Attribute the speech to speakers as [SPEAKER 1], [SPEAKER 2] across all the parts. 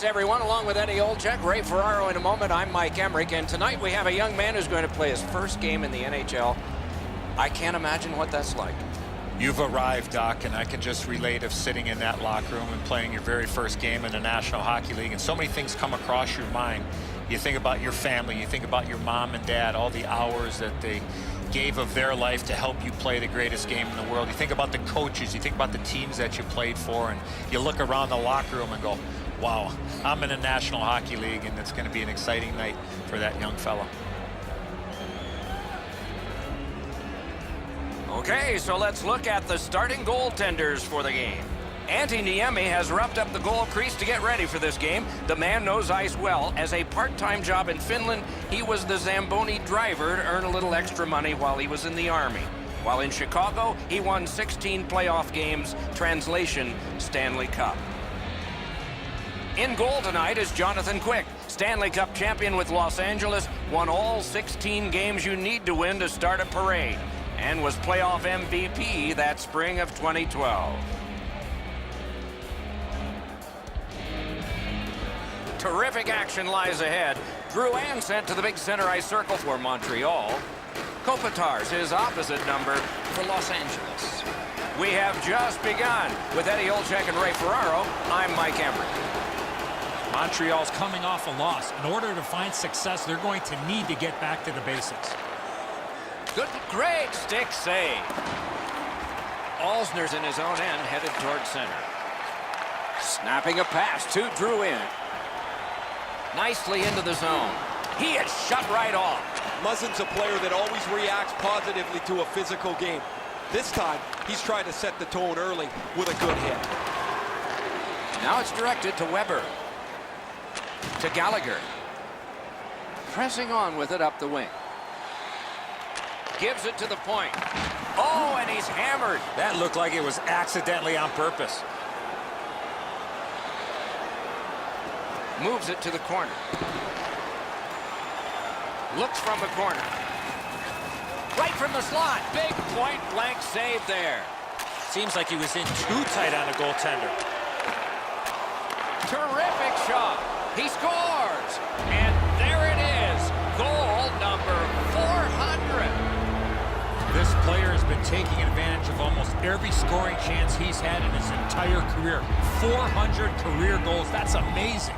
[SPEAKER 1] everyone, along with Eddie Olczyk, Ray Ferraro in a moment. I'm Mike Emmerich, and tonight we have a young man who's going to play his first game in the NHL. I can't imagine what that's like.
[SPEAKER 2] You've arrived, Doc, and I can just relate of sitting in that locker room and playing your very first game in the National Hockey League, and so many things come across your mind. You think about your family, you think about your mom and dad, all the hours that they gave of their life to help you play the greatest game in the world. You think about the coaches, you think about the teams that you played for, and you look around the locker room and go, wow, I'm in the National Hockey League, and it's going to be an exciting night for that young fella.
[SPEAKER 1] Okay, so let's look at the starting goaltenders for the game. Antti Niemi has roughed up the goal crease to get ready for this game. The man knows ice well. As a part-time job in Finland, he was the Zamboni driver to earn a little extra money while he was in the Army. While in Chicago, he won 16 playoff games, translation, Stanley Cup. In goal tonight is Jonathan Quick, Stanley Cup champion with Los Angeles, won all 16 games you need to win to start a parade, and was playoff MVP that spring of 2012. Terrific action lies ahead. Drouin sent to the big center ice circle for Montreal. Kopitar's his opposite number for Los Angeles. We have just begun. With Eddie Olczyk and Ray Ferraro, I'm Mike Emmerich.
[SPEAKER 3] Montreal's coming off a loss. In order to find success, they're going to need to get back to the basics.
[SPEAKER 1] Great stick save. Alsner's in his own end, headed toward center. Snapping a pass to Drouin. Nicely into the zone. He is shut right off.
[SPEAKER 4] Muzzin's a player that always reacts positively to a physical game. This time, he's trying to set the tone early with a good hit.
[SPEAKER 1] Now it's directed to Weber. To Gallagher. Pressing on with it up the wing. Gives it to the point. Oh, and he's hammered.
[SPEAKER 2] That looked like it was accidentally on purpose.
[SPEAKER 1] Moves it to the corner. Looks from the corner. Right from the slot. Big point blank save there.
[SPEAKER 3] Seems like he was in too tight on the goaltender.
[SPEAKER 1] Terrific shot. He scores. And there it is. Goal number 400.
[SPEAKER 3] This player has been taking advantage of almost every scoring chance he's had in his entire career. 400 career goals. That's amazing.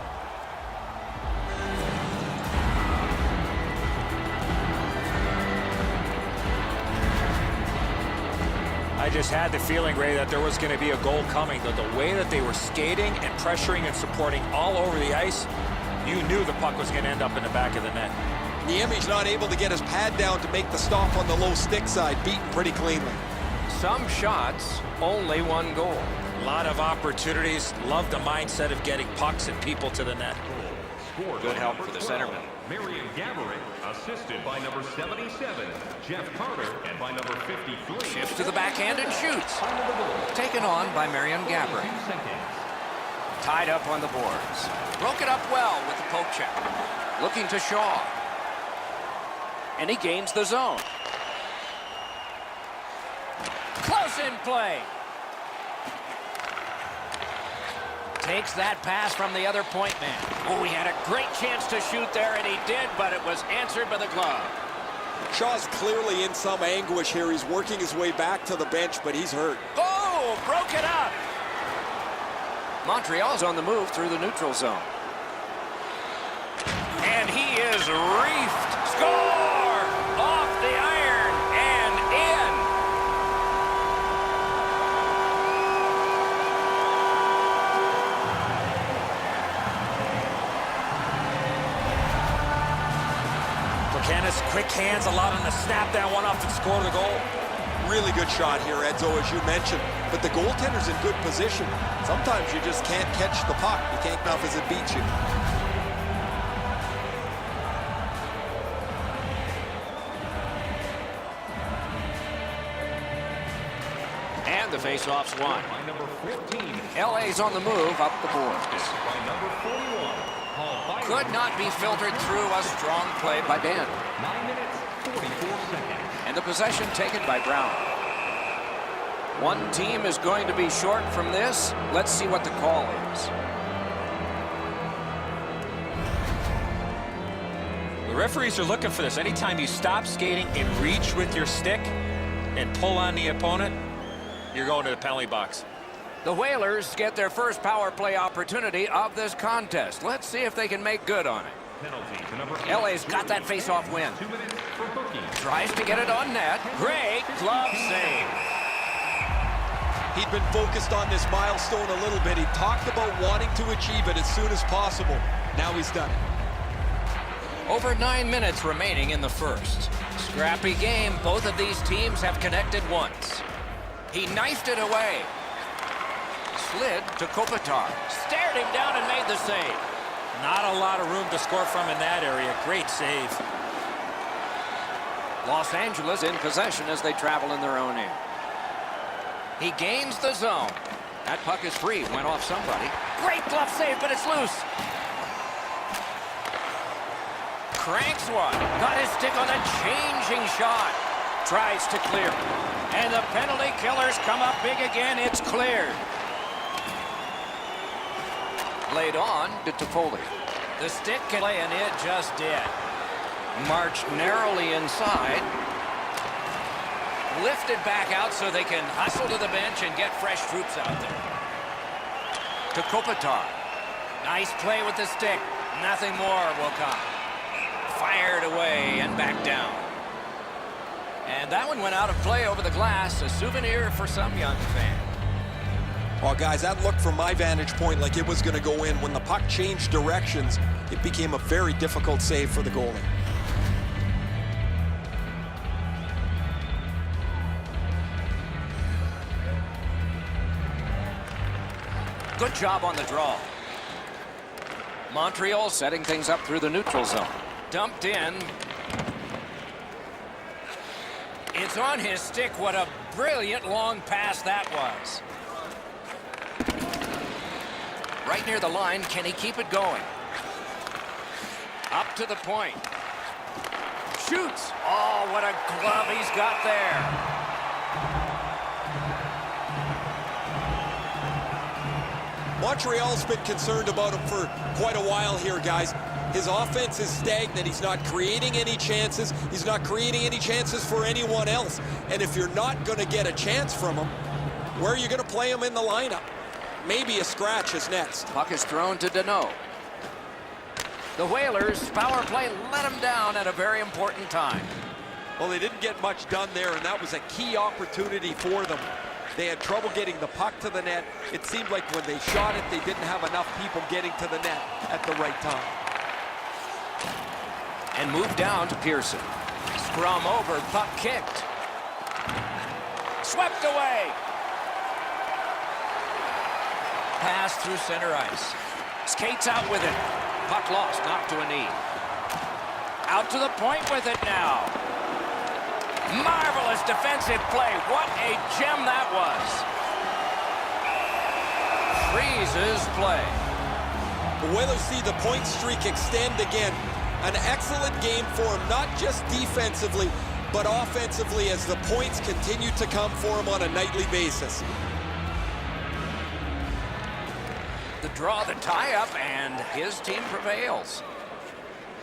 [SPEAKER 2] I just had the feeling, Ray, that there was going to be a goal coming. The way that they were skating and pressuring and supporting all over the ice, you knew the puck was going to end up in the back of the net.
[SPEAKER 4] Niemi's not able to get his pad down to make the stop on the low stick side, beaten pretty cleanly.
[SPEAKER 1] Some shots, only one goal.
[SPEAKER 2] A lot of opportunities. Love the mindset of getting pucks and people to the net.
[SPEAKER 1] Good help for the centerman.
[SPEAKER 5] Marion Gaborik, assisted by number 77, Jeff Carter, and by number 53.
[SPEAKER 1] Shifts to the backhand and shoots. Taken on by Marion Gaborik. Tied up on the boards. Broke it up well with the poke check. Looking to Shaw. And he gains the zone. Close in play. Takes that pass from the other point man. Oh, he had a great chance to shoot there, and he did, but it was answered by the glove.
[SPEAKER 4] Shaw's clearly in some anguish here. He's working his way back to the bench, but he's hurt.
[SPEAKER 1] Oh, broke it up. Montreal's on the move through the neutral zone. And he is reefed. Score! Off the iron and in.
[SPEAKER 2] Buchanan's quick hands allowed him to snap that one up and score the goal.
[SPEAKER 4] Really good shot here, Edzo, as you mentioned. But the goaltender's in good position. Sometimes you just can't catch the puck. You can't enough as it beats you.
[SPEAKER 1] And the faceoff's won. LA's on the move up the boards. Could not be filtered through. A strong play by Dan.
[SPEAKER 5] 9 minutes, 44 seconds.
[SPEAKER 1] And the possession taken by Brown. One team is going to be short from this. Let's see what the call is.
[SPEAKER 2] referees are looking for this. Anytime you stop skating and reach with your stick and pull on the opponent, you're going to the penalty box.
[SPEAKER 1] The Whalers get their first power play opportunity of this contest. Let's see if they can make good on it.
[SPEAKER 5] Penalty to number 8.
[SPEAKER 1] LA's got that face-off win.
[SPEAKER 5] 2 minutes for hooking.
[SPEAKER 1] Tries to get it on net. Great glove save.
[SPEAKER 4] He'd been focused on this milestone a little bit. He talked about wanting to achieve it as soon as possible. Now he's done it.
[SPEAKER 1] Over 9 minutes remaining in the first. Scrappy game. Both of these teams have connected once. He knifed it away. Slid to Kopitar. Stared him down and made the save.
[SPEAKER 2] Not a lot of room to score from in that area. Great save.
[SPEAKER 1] Los Angeles in possession as they travel in their own end. He gains the zone. That puck is free. Went off somebody. Great glove save, but it's loose. Cranks one. Got his stick on a changing shot. Tries to clear. And the penalty killers come up big again. It's cleared. Laid on to Toffoli. The stick can play, and it just did. Marched narrowly inside. Lifted back out so they can hustle to the bench and get fresh troops out there. To Kopitar. Nice play with the stick. Nothing more will come. Fired away and back down. And that one went out of play over the glass. A souvenir for some young fan.
[SPEAKER 4] Well, guys, that looked from my vantage point like it was going to go in. When the puck changed directions, it became a very difficult save for the goalie.
[SPEAKER 1] Good job on the draw. Montreal setting things up through the neutral zone. Dumped in. It's on his stick. What a brilliant long pass that was. Right near the line. Can he keep it going? Up to the point. Shoots. Oh, what a glove he's got there.
[SPEAKER 4] Montreal's been concerned about him for quite a while here, guys. His offense is stagnant. He's not creating any chances. He's not creating any chances for anyone else. And if you're not going to get a chance from him, where are you going to play him in the lineup? Maybe a scratch is next.
[SPEAKER 1] Puck is thrown to Deneau. The Whalers' power play let him down at a very important time.
[SPEAKER 4] Well, they didn't get much done there, and that was a key opportunity for them. They had trouble getting the puck to the net. It seemed like when they shot it, they didn't have enough people getting to the net at the right time.
[SPEAKER 1] And moved down to Pearson. Scrum over, puck kicked. Swept away. Pass through center ice. Skates out with it. Puck lost, knocked to a knee. Out to the point with it now. Marvelous defensive play. What a gem that was. Freezes play.
[SPEAKER 4] The Whalers see the point streak extend again. An excellent game for him, not just defensively, but offensively as the points continue to come for him on a nightly basis.
[SPEAKER 1] The draw, the tie-up, and his team prevails.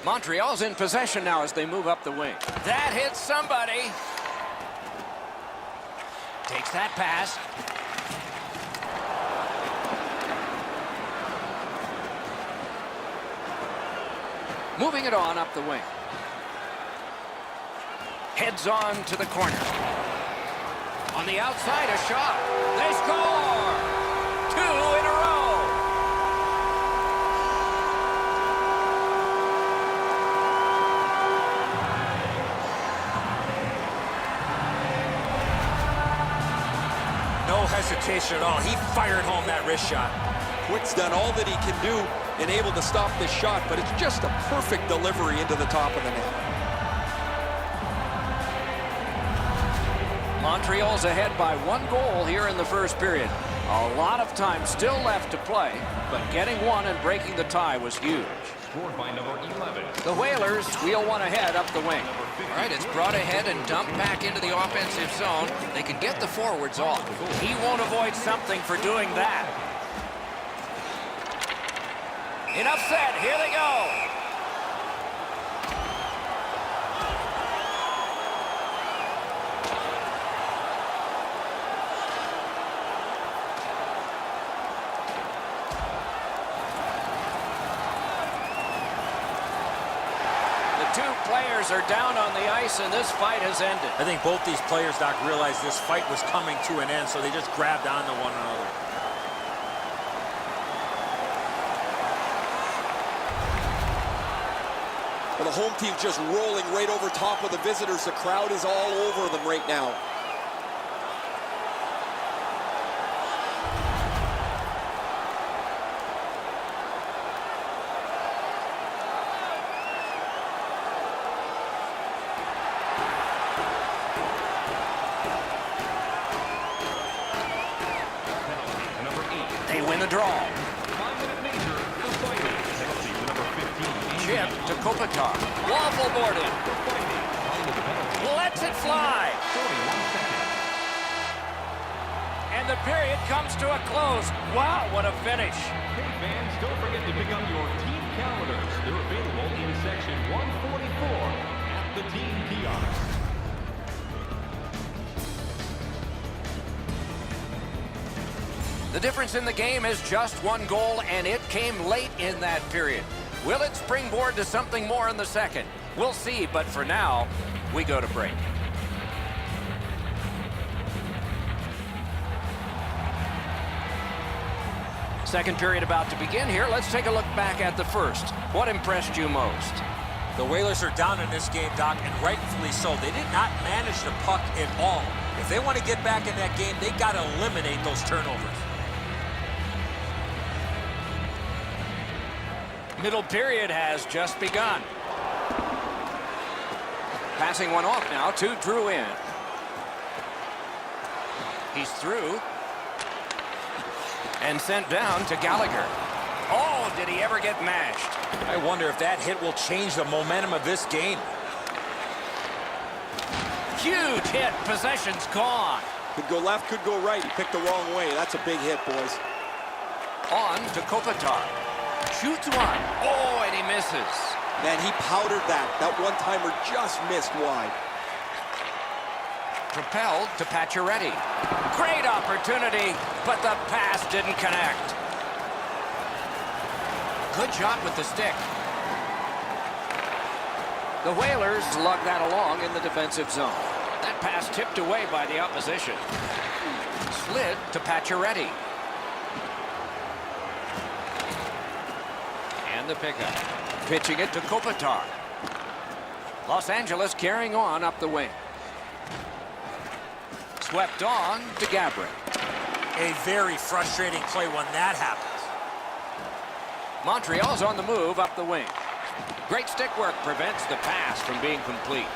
[SPEAKER 1] Montreal's in possession now as they move up the wing. That hits somebody. Takes that pass. Moving it on up the wing. Heads on to the corner. On the outside, a shot. They score! 2 in a row.
[SPEAKER 2] No hesitation at all. He fired home that wrist shot.
[SPEAKER 4] Quick's done all that he can do and able to stop this shot, but it's just a perfect delivery into the top of the net.
[SPEAKER 1] Montreal's ahead by 1 goal here in the first period. A lot of time still left to play, but getting one and breaking the tie was huge.
[SPEAKER 5] Scored by number 11.
[SPEAKER 1] The Whalers wheel one ahead up the wing. All right, it's brought ahead and dumped back into the offensive zone. They can get the forwards off. He won't avoid something for doing that. Enough said. Here they go. two players are down on the ice, and this fight has ended.
[SPEAKER 3] I think both these players, Doc, realized this fight was coming to an end, so they just grabbed onto one another.
[SPEAKER 4] Well, the home team's just rolling right over top of the visitors. The crowd is all over them right now.
[SPEAKER 1] They win the draw.
[SPEAKER 5] 5-minute major, the fighting. Penalty to number 15.
[SPEAKER 1] Chip to Kopitar. Waffle boarded.
[SPEAKER 5] The fighting. Under the penalty.
[SPEAKER 1] Lets it fly.
[SPEAKER 5] 41 seconds.
[SPEAKER 1] And the period comes to a close. Wow, what a finish.
[SPEAKER 5] Hey fans, don't forget to pick up your team calendars. They're available in section 144 at the team kiosk.
[SPEAKER 1] The difference in the game is just one goal, and it came late in that period. Will it springboard to something more in the second? We'll see, but for now, we go to break. Second period about to begin here. Let's take a look back at the first. What impressed you most?
[SPEAKER 3] The Whalers are down in this game, Doc, and rightfully so. They did not manage the puck at all. If they want to get back in that game, they got to eliminate those turnovers.
[SPEAKER 1] Middle period has just begun. Passing one off now to Drouin. He's through. And sent down to Gallagher. Oh, did he ever get mashed?
[SPEAKER 3] I wonder if that hit will change the momentum of this game.
[SPEAKER 1] Huge hit. Possession's gone.
[SPEAKER 4] Could go left, could go right. He picked the wrong way. That's a big hit, boys.
[SPEAKER 1] On to Kopitar. Shoots one. Oh, and he misses.
[SPEAKER 4] Man, he powdered that. That one-timer just missed wide.
[SPEAKER 1] Propelled to Pacioretty. Great opportunity, but the pass didn't connect. Good shot with the stick. The Whalers lug that along in the defensive zone. That pass tipped away by the opposition. Slid to Pacioretty. And the pickup. Pitching it to Kopitar. Los Angeles carrying on up the wing. Swept on to Gabriel.
[SPEAKER 3] A very frustrating play when that happens.
[SPEAKER 1] Montreal's on the move up the wing. Great stick work prevents the pass from being complete.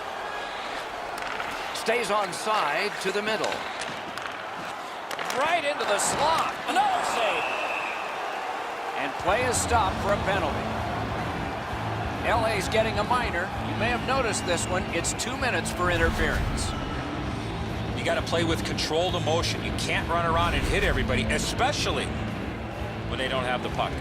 [SPEAKER 1] Stays onside to the middle. Right into the slot. Another save. And play is stopped for a penalty. LA's getting a minor. You may have noticed this one. It's 2 minutes for interference.
[SPEAKER 3] You got to play with controlled emotion. You can't run around and hit everybody, especially when they don't have the puck.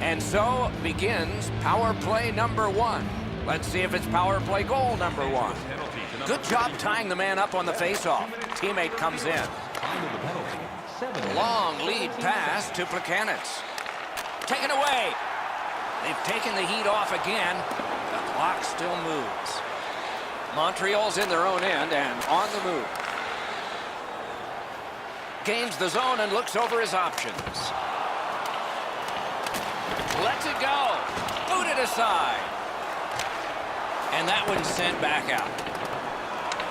[SPEAKER 1] And so begins power play number one. Let's see if it's power play goal number one. Good job tying the man up on the faceoff. Teammate comes in.
[SPEAKER 5] Under the penalty. 7
[SPEAKER 1] Long lead pass to Plekanec. Taken away. They've taken the heat off again. The clock still moves. Montreal's in their own end and on the move. Gains the zone and looks over his options. Lets it go. Booted aside. And that one's sent back out.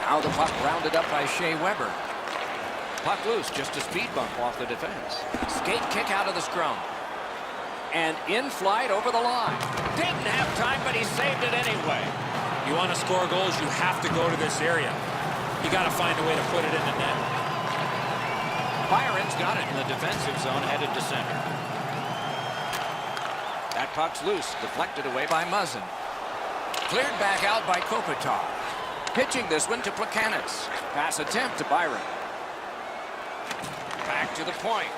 [SPEAKER 1] Now the puck rounded up by Shea Weber. Puck loose, just a speed bump off the defense. Skate kick out of the scrum. And in flight over the line. Didn't have time, but he saved it anyway.
[SPEAKER 3] You want to score goals, you have to go to this area. You got to find a way to put it in the net.
[SPEAKER 1] Byron's got it in the defensive zone, headed to center. That puck's loose, deflected away by Muzzin. Cleared back out by Kopitar. Pitching this one to Plekanec. Pass attempt to Byron. Back to the point.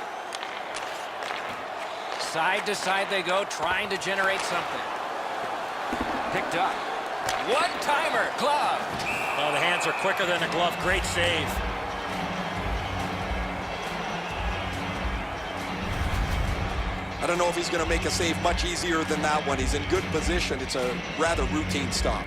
[SPEAKER 1] Side to side they go, trying to generate something. Picked up. One-timer, glove.
[SPEAKER 3] Well, the hands are quicker than the glove. Great save.
[SPEAKER 4] I don't know if he's going to make a save much easier than that one. He's in good position. It's a rather routine stop.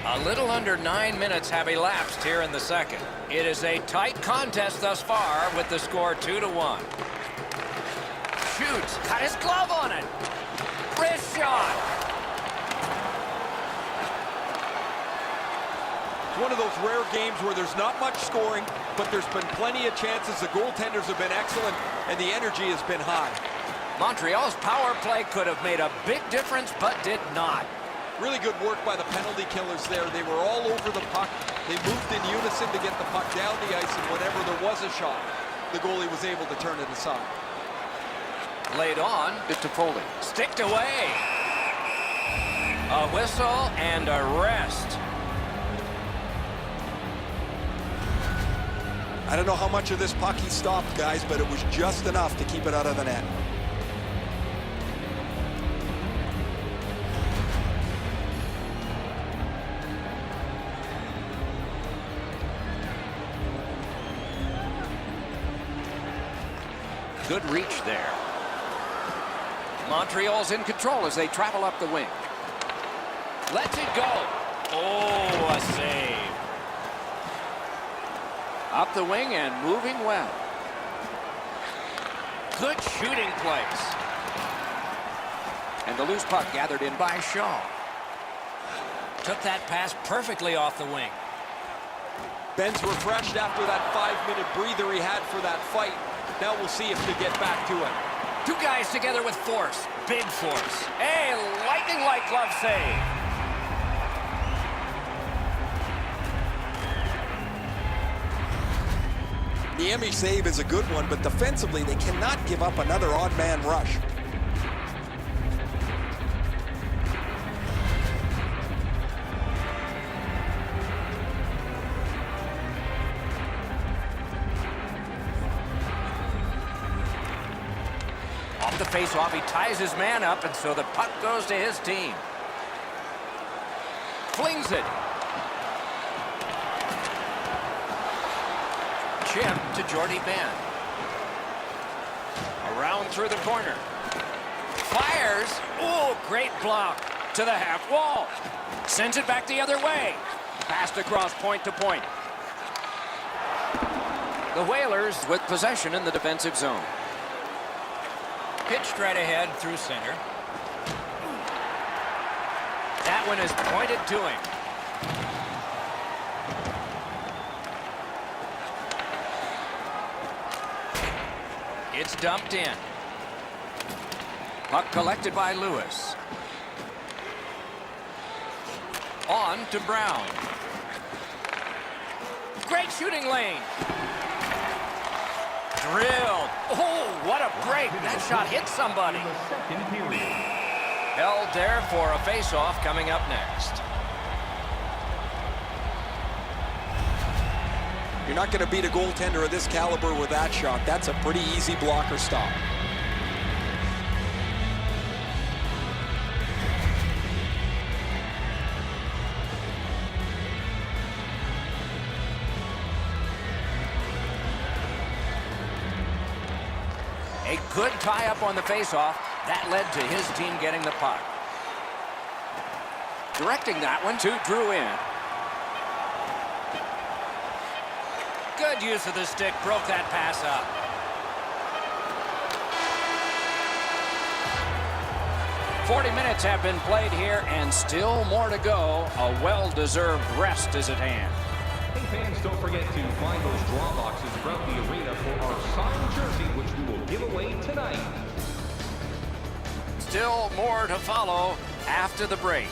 [SPEAKER 1] A little under 9 minutes have elapsed here in the second. It is a tight contest thus far with the score 2-1. Shoots, got his glove on it. Wrist shot.
[SPEAKER 4] It's one of those rare games where there's not much scoring, but there's been plenty of chances. The goaltenders have been excellent, and the energy has been high.
[SPEAKER 1] Montreal's power play could have made a big difference, but did not.
[SPEAKER 4] Really good work by the penalty killers there. They were all over the puck. They moved in unison to get the puck down the ice, and whenever there was a shot, the goalie was able to turn it aside.
[SPEAKER 1] Laid on to Toffoli. Sticked away. A whistle and a rest.
[SPEAKER 4] I don't know how much of this puck he stopped, guys, but it was just enough to keep it out of the net.
[SPEAKER 1] Good reach there. Montreal's in control as they travel up the wing. Lets it go. Oh, a save. Up the wing and moving well. Good shooting place. And the loose puck gathered in by Shaw. Took that pass perfectly off the wing.
[SPEAKER 4] Ben's refreshed after that 5-minute breather he had for that fight. Now we'll see if they get back to it.
[SPEAKER 1] Two guys together with force. Big force. A lightning-like glove save.
[SPEAKER 4] The Emmy save is a good one, but defensively they cannot give up another odd man rush.
[SPEAKER 1] Off the face-off, he ties his man up, and so the puck goes to his team. Flings it. Chip to Jordy Ben. Around through the corner. Fires. Ooh, great block to the half wall. Sends it back the other way. Passed across point to point. The Whalers with possession in the defensive zone. Pitched right ahead through center. That one is pointed to him. It's dumped in. Puck collected by Lewis. On to Brown. Great shooting lane. Drilled. Oh, what a break. That shot hit somebody.
[SPEAKER 5] Second period.
[SPEAKER 1] Held there for a face-off coming up next.
[SPEAKER 4] You're not going to beat a goaltender of this caliber with that shot. That's a pretty easy blocker stop.
[SPEAKER 1] A good tie-up on the face-off. That led to his team getting the puck. Directing that one to Drew in. Good use of the stick. Broke that pass up. "40 minutes have been played here, and still more to go. A well-deserved rest is at hand.
[SPEAKER 5] Hey fans, don't forget to find those draw boxes throughout the arena for our signed jersey, which we will give away tonight.
[SPEAKER 1] Still more to follow after the break.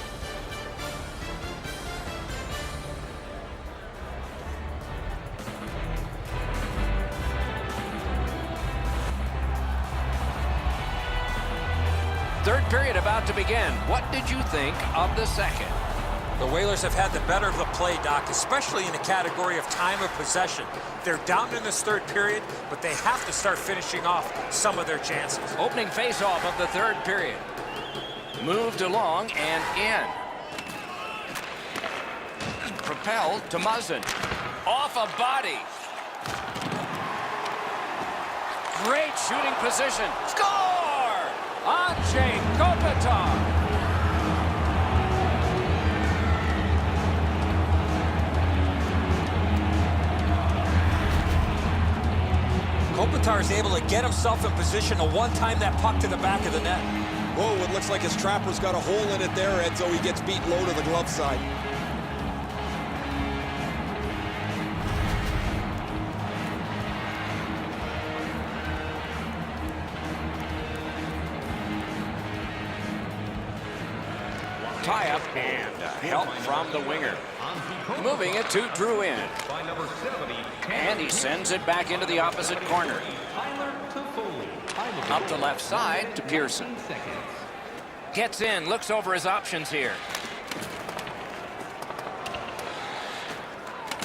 [SPEAKER 1] Third period about to begin. What did you think of the second?
[SPEAKER 3] The Whalers have had the better of the play, Doc, especially in the category of time of possession. They're down in this third period, but they have to start finishing off some of their chances.
[SPEAKER 1] Opening face-off of the third period. Moved along and in. Propelled to Muzzin. Off a body. Great shooting position. Score! Andrzej Kopitar.
[SPEAKER 3] Kopitar is able to get himself in position to one-time that puck to the back of the net.
[SPEAKER 4] Whoa, it looks like his trapper's got a hole in it there, Edzo. He gets beat low to the glove side.
[SPEAKER 1] Tie-up and help from the winger. Moving it to Drouin. And he sends it back into the opposite corner. Up the left side to Pearson. Gets in, looks over his options here.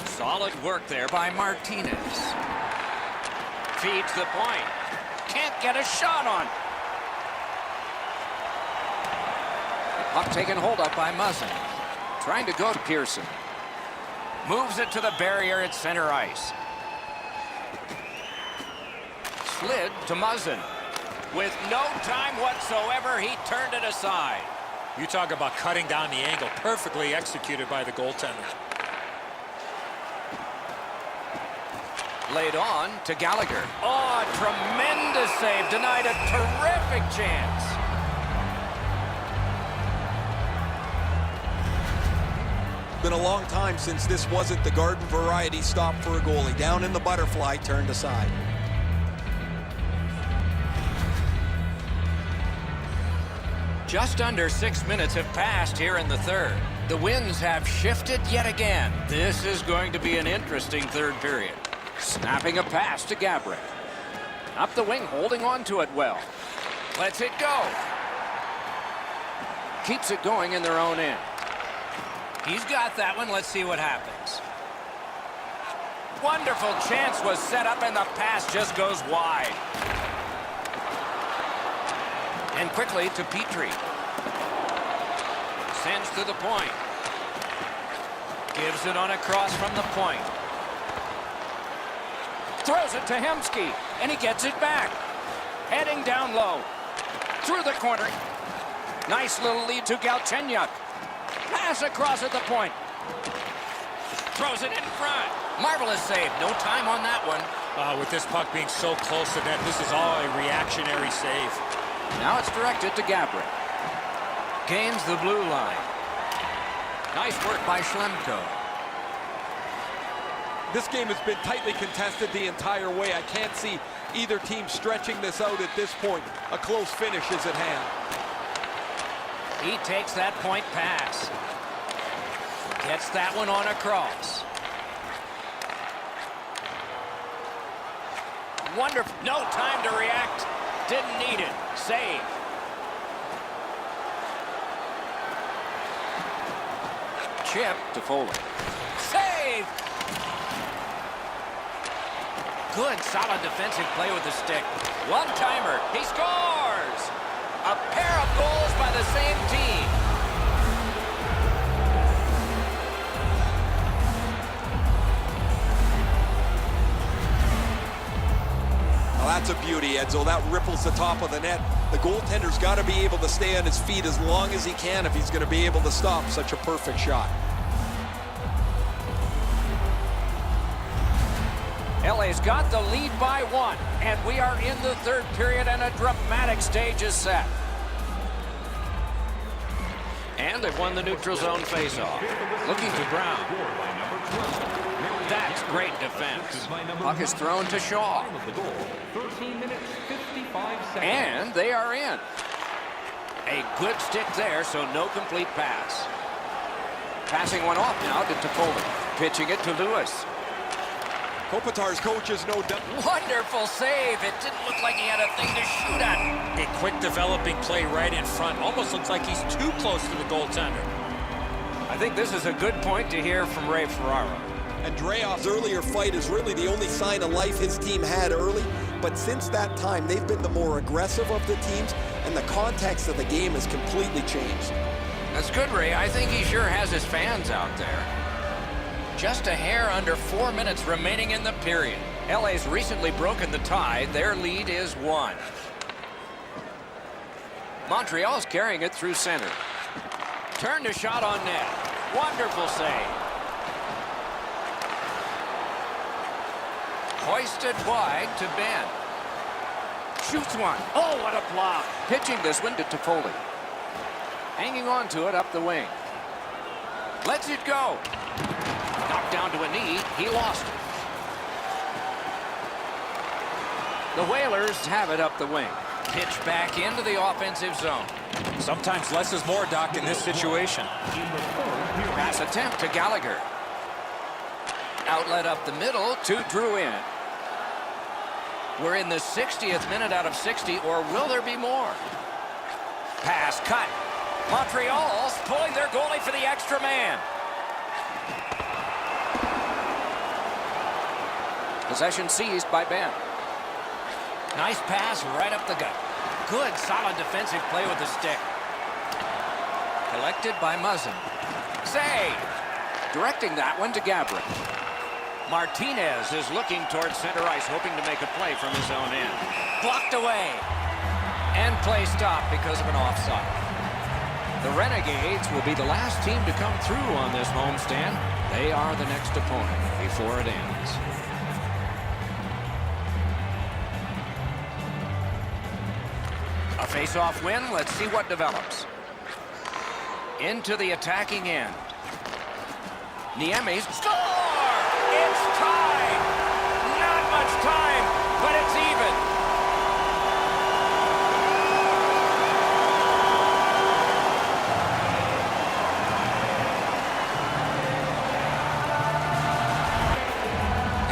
[SPEAKER 1] Solid work there by Martinez. Feeds the point. Can't get a shot on. Puck taken hold of by Muzzin. Trying to go to Pearson. Moves it to the barrier at center ice. Slid to Muzzin. With no time whatsoever, he turned it aside.
[SPEAKER 2] You talk about cutting down the angle. Perfectly executed by the goaltender.
[SPEAKER 1] Laid on to Gallagher. Oh, tremendous save. Denied a terrific chance.
[SPEAKER 4] Been a long time since this wasn't the garden variety stop for a goalie. Down in the butterfly, turned aside.
[SPEAKER 1] Just under 6 minutes have passed here in the third. The winds have shifted yet again. This is going to be an interesting third period. Snapping a pass to Gabrick. Up the wing, holding on to it well. Lets it go. Keeps it going in their own end. He's got that one. Let's see what happens. Wonderful chance was set up, and the pass just goes wide. And quickly to Petrie. Sends to the point. Gives it on a cross from the point. Throws it to Hemsky, and he gets it back. Heading down low. Through the corner. Nice little lead to Galchenyuk. Pass across at the point. Throws it in front. Marvelous save. No time on that one.
[SPEAKER 2] With this puck being so close to net, this is all a reactionary save.
[SPEAKER 1] Now it's directed to Gabrick. Gains the blue line. Nice work by Schlemko.
[SPEAKER 4] This game has been tightly contested the entire way. I can't see either team stretching this out at this point. A close finish is at hand.
[SPEAKER 1] He takes that point pass. Gets that one on across. Wonderful. No time to react. Didn't need it. Save. Chip to Foley. Save! Good, solid defensive play with the stick. One-timer. He scores! A pair of goals by the same team.
[SPEAKER 4] Well, that's a beauty, Edzo. That ripples the top of the net. The goaltender's got to be able to stay on his feet as long as he can if he's going to be able to stop such a perfect shot.
[SPEAKER 1] LA's got the lead by 1, and we are in the third period, and a dramatic stage is set. And they've won the neutral zone faceoff. Looking to Brown. That's great defense. Puck is thrown to Shaw.
[SPEAKER 5] 13 minutes, 55 seconds.
[SPEAKER 1] And they are in. A good stick there, so no complete pass. Passing one off now to Toffoli. Pitching it to Lewis.
[SPEAKER 4] Kopitar's coach is no doubt.
[SPEAKER 1] Wonderful save. It didn't look like he had a thing to shoot at.
[SPEAKER 2] A quick developing play right in front. Almost looks like he's too close to the goaltender.
[SPEAKER 1] I think this is a good point to hear from Ray Ferraro.
[SPEAKER 4] Andreev's earlier fight is really the only sign of life his team had early, but since that time, they've been the more aggressive of the teams, and the context of the game has completely changed.
[SPEAKER 1] That's good, Ray. I think he sure has his fans out there. Just a hair under 4 minutes remaining in the period. LA's recently broken the tie. Their lead is 1. Montreal's carrying it through center. Turned a shot on net. Wonderful save. Hoisted wide to Ben. Shoots one. Oh, what a block. Pitching this one to Toffoli. Hanging on to it up the wing. Lets it go. Knocked down to a knee. He lost it. The Whalers have it up the wing. Pitch back into the offensive zone.
[SPEAKER 3] Sometimes less is more, Doc, in this situation.
[SPEAKER 1] Pass attempt to Gallagher. Outlet up the middle to Drouin. We're in the 60th minute out of 60, or will there be more? Pass cut. Montreal's pulling their goalie for the extra man. Possession seized by Ben. Nice pass right up the gut. Good, solid defensive play with the stick. Collected by Muzzin. Save! Directing that one to Gabriel. Martinez is looking towards center ice, hoping to make a play from his own end. Blocked away. And play stopped because of an offside. The Renegades will be the last team to come through on this homestand. They are the next opponent before it ends. A face-off win. Let's see what develops. Into the attacking end. Niemi's score! It's tied! Not much time, but it's even.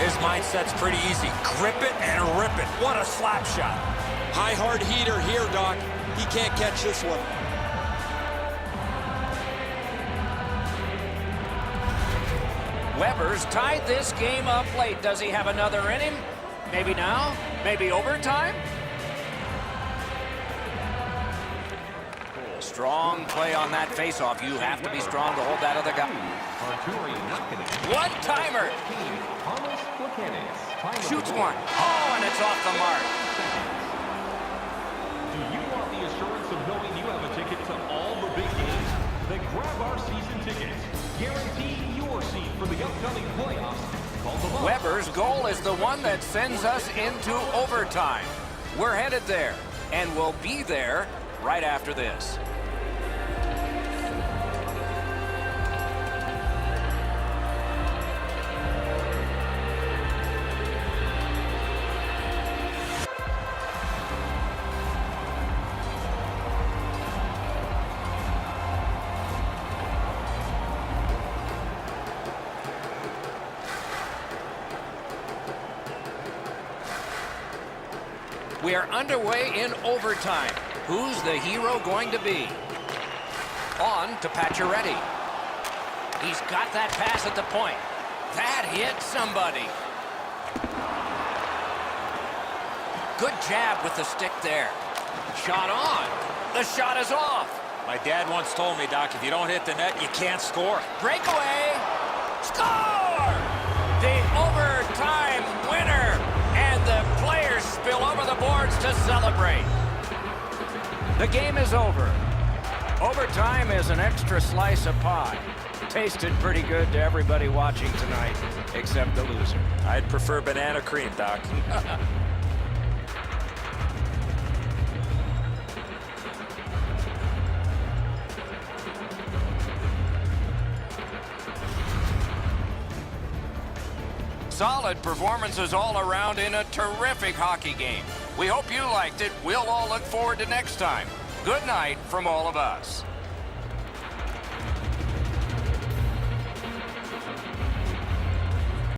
[SPEAKER 3] His mindset's pretty easy. Grip it and rip it. What a slap shot.
[SPEAKER 4] High hard heater here, Doc. He can't catch this one.
[SPEAKER 1] Weber's tied this game up late. Does he have another in him? Maybe now? Maybe overtime? Strong play on that faceoff. You have to be strong to hold that other guy. One-timer. Shoots one. Oh, and it's off the mark.
[SPEAKER 5] Do you want the assurance of knowing you have a ticket to all the big games? Then grab our season ticket. Guarantee your seat for the upcoming playoffs. Call them up.
[SPEAKER 1] Weber's goal is the one that sends us into overtime. We're headed there, and we'll be there right after this. We are underway in overtime. Who's the hero going to be? On to Pacioretty. He's got that pass at the point. That hit somebody. Good jab with the stick there. Shot on. The shot is off.
[SPEAKER 3] My dad once told me, Doc, if you don't hit the net, you can't score.
[SPEAKER 1] Breakaway. Score! The overtime winner. And the players spill over the boards to celebrate. The game is over. Overtime is an extra slice of pie. Tasted pretty good to everybody watching tonight, except the loser.
[SPEAKER 3] I'd prefer banana cream, Doc.
[SPEAKER 1] Solid performances all around in a terrific hockey game. We hope you liked it. We'll all look forward to next time. Good night from all of us.